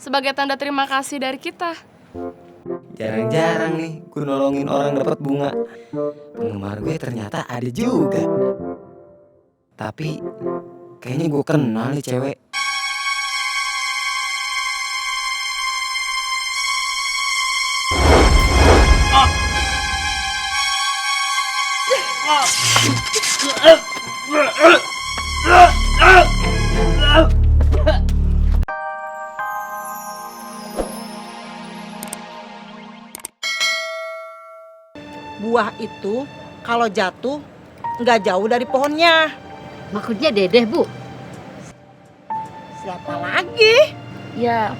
sebagai tanda terima kasih dari kita. Jarang-jarang nih gue nolongin orang dapat bunga. Penggemar gue ternyata ada juga. Tapi kayaknya gue kenal nih cewek. Buah itu kalau jatuh nggak jauh dari pohonnya. Maksudnya Dedeh, Bu? Siapa lagi? Ya,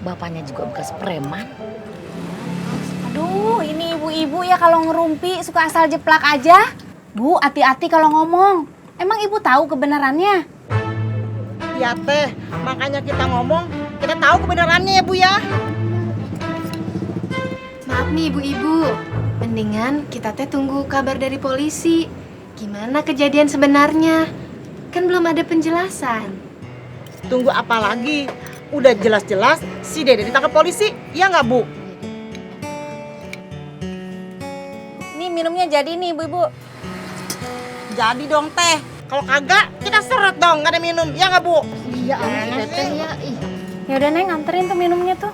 bapaknya juga bekas preman. Aduh, ini ibu-ibu ya kalau ngerumpi suka asal jeplak aja. Bu, hati-hati kalau ngomong. Emang ibu tahu kebenarannya? Ya teh, makanya kita ngomong, kita tahu kebenarannya ya Bu ya. Maaf nih ibu-ibu, mendingan kita teh tunggu kabar dari polisi. Gimana kejadian sebenarnya? Kan belum ada penjelasan. Tunggu apa lagi? Udah jelas-jelas si Dede ditangkap polisi, ya nggak Bu? Nih minumnya jadi nih ibu-ibu. Jadi dong teh, kalau kagak kita seret dong, nggak ada minum, ya nggak Bu? Iya, Teteh ya. Ih. Ya udah Neng, anterin tuh minumnya tuh.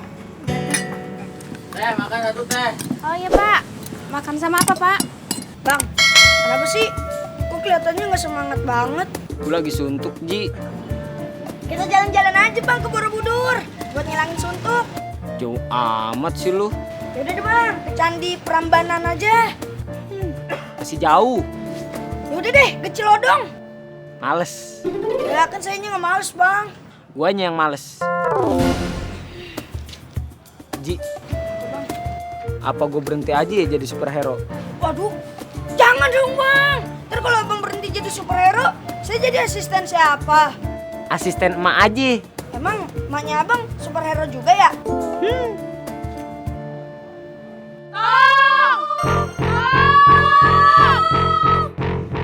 Teh, makan satu teh. Oh iya Pak, makan sama apa Pak? Bang, kenapa sih? Kok kelihatannya nggak semangat banget? Gue lagi suntuk, Ji. Kita jalan-jalan aja bang ke Borobudur buat ngilangin suntuk. Jauh amat sih lu. Yaudah deh bang, ke Candi Prambanan aja. Masih jauh. Yaudah deh, ke Cilodong. Males. Ya kan sayanya nggak males bang. Guanya yang males. Ji, apa gue berhenti aja ya jadi superhero? Waduh, jangan dong bang. Ntar kalau abang berhenti jadi superhero, saya jadi asisten siapa? Asisten emak aja. Emang emaknya abang superhero juga ya?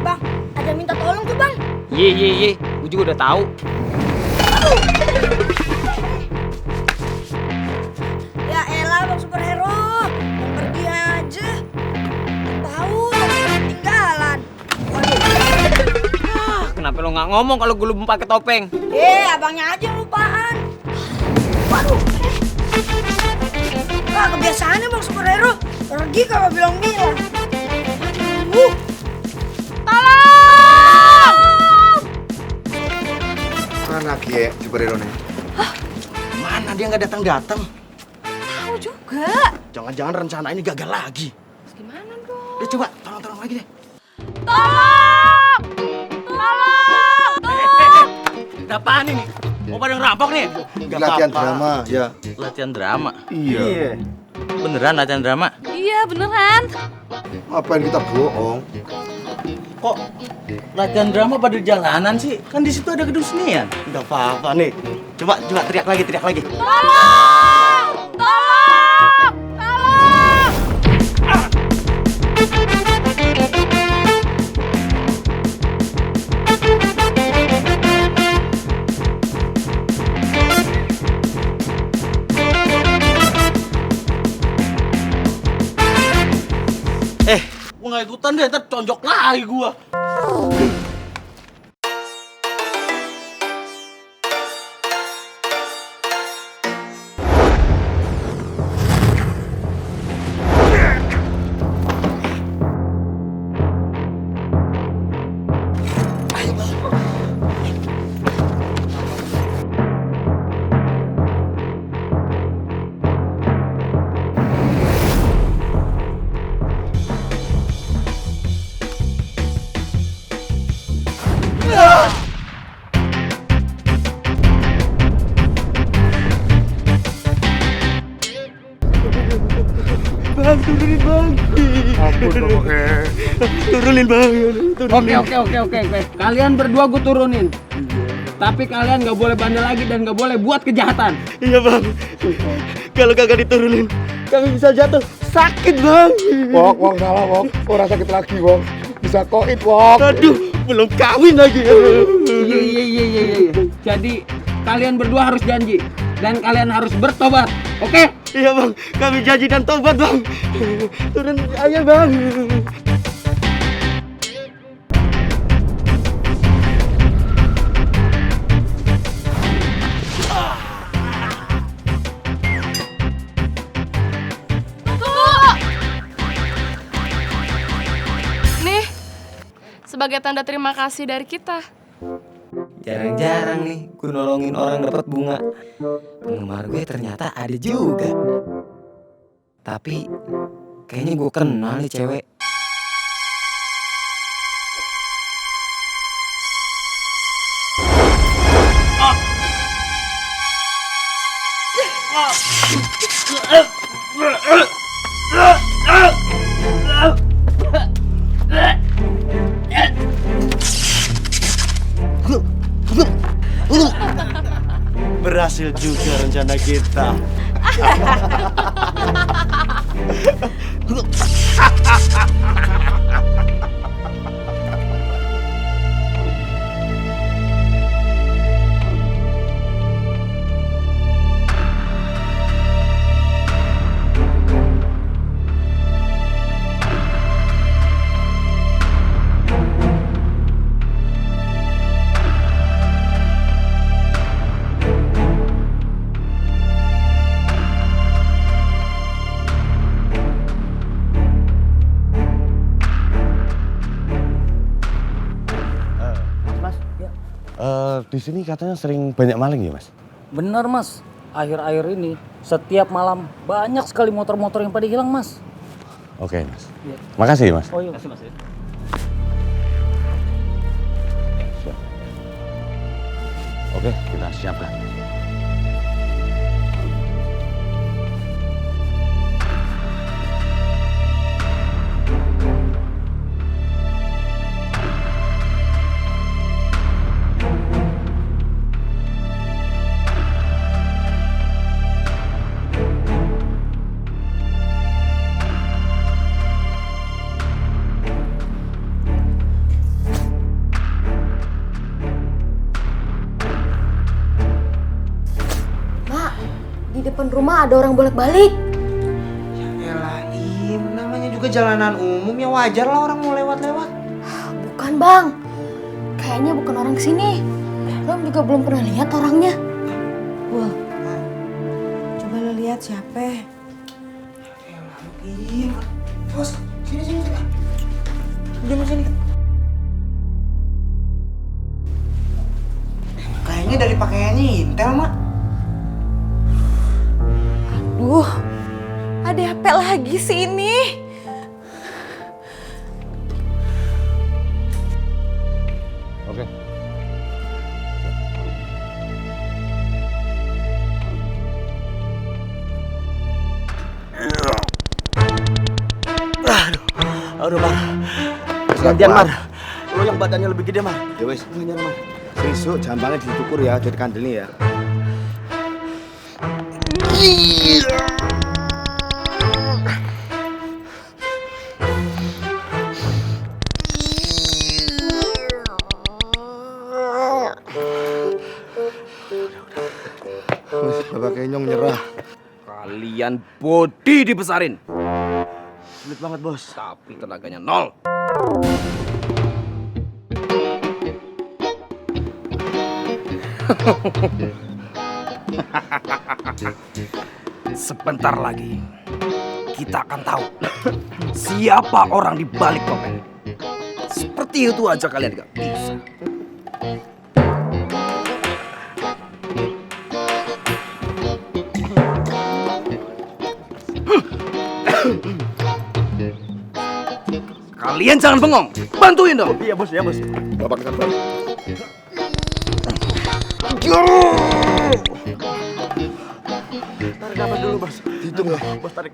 Bang, ada yang minta tolong tuh bang. Ye, gue juga udah tahu. Ya elah bang superhero, yang pergi aja. Tahu ketinggalan. Kenapa lo nggak ngomong kalau gue belum pakai topeng? Abangnya aja yang lupaan. Waduh. Kebiasaannya bang superhero, pergi kalau bilang-bilang. Mana Kie superhero nih? Mana dia nggak datang-datang? Tahu juga. Jangan-jangan rencana ini gagal lagi. Gimana dong? Udah coba, tolong lagi deh. Ada apaan ini? Mau pada ngerampok nih? Latihan drama, ya. Latihan drama? Iya. Beneran latihan drama? Iya beneran. Ngapain kita bohong? Kok latihan drama pada di jalanan sih? Kan di situ ada gedung senian. Nggak apa-apa nih. Coba teriak lagi. Gua nggak ikutan deh, ntar tonjok lagi gua. Bang, turunin bang. Ampun pokoknya. Turunin bang. Oke. Kalian berdua gue turunin. Tapi kalian nggak boleh bandel lagi dan nggak boleh buat kejahatan. Iya bang. Kalau kagak diturunin, kami bisa jatuh. Sakit bang. Wok, salah wok. Orang sakit lagi wok. Bisa koit wok. Aduh, belum kawin lagi. Iya. Jadi kalian berdua harus janji. dan kalian harus bertobat. Oke? Iya bang, kami janji dan tobat bang. Turun aja bang. Nih, sebagai tanda terima kasih dari kita. Jarang-jarang nih gue nolongin orang dapat bunga. Penggemar gue ternyata ada juga. Tapi kayaknya gue kenal nih cewek. Berhasil juga rencana kita. Di sini katanya sering banyak maling ya mas? Benar mas, akhir-akhir ini setiap malam banyak sekali motor-motor yang pada hilang mas. Oke mas. Ya. Makasih mas. Oh iya. Makasih mas. Siap. Oke, kita siapkan. Di depan rumah ada orang bolak-balik. Ya elah, Im, namanya juga jalanan umum, ya wajar lah orang mau lewat-lewat. Bukan bang, kayaknya bukan orang kesini. Rom juga belum pernah lihat orangnya. Wah, coba lo lihat siapa? Ya elah, Im. Bos, sini. Diam sini. Kayaknya dari pakaiannya intel, Mak. Duh, ada apa lagi sih ini? Oke. Aduh Mar. Gantian Mar. Lo yang badannya lebih gede Mar. Ya wes. Gantian Mar. Besok jambangnya ditukur ya, jadi kandelnya ya. Bapak Kenyong nyerah. Kalian body dibesarin. Sulit banget bos, tapi tenaganya nol. Sebentar lagi kita akan tahu siapa orang di balik topeng. Seperti itu aja kalian gak bisa. Kalian jangan bengong, bantuin dong. Iya bos, ya bos. Bapak dekat balik. Tarik nafas dulu bos. Hitung ya. Bos tarik.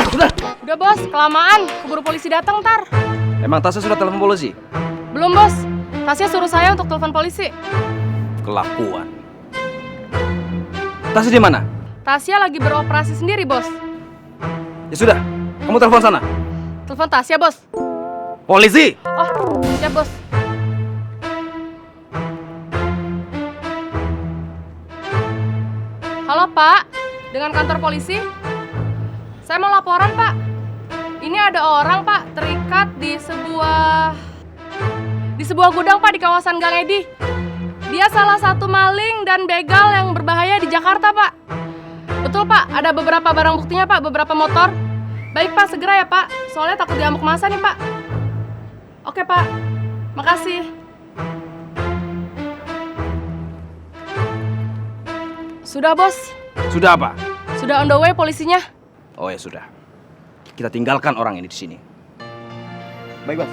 Sudah. Udah bos, kelamaan. Keburu polisi datang ntar. Emang Tasya sudah telepon polisi? Belum bos. Tasya suruh saya untuk telepon polisi. Kelakuan. Tasya di mana? Tasya lagi beroperasi sendiri bos. Ya sudah, kamu telepon sana. Telepon Tasya bos. Polisi. Oh, siap bos. Halo Pak, dengan kantor polisi. Saya mau laporan Pak. Ini ada orang Pak terikat di sebuah gudang Pak di kawasan Gang Edi. Dia salah satu maling dan begal yang berbahaya di Jakarta Pak. Betul Pak, ada beberapa barang buktinya Pak, beberapa motor. Baik Pak, segera ya Pak, soalnya takut diamuk masa nih Pak. Oke Pak, makasih. Sudah bos. Sudah apa? Sudah on the way polisinya. Oh ya sudah. Kita tinggalkan orang ini di sini. Baik, Bang.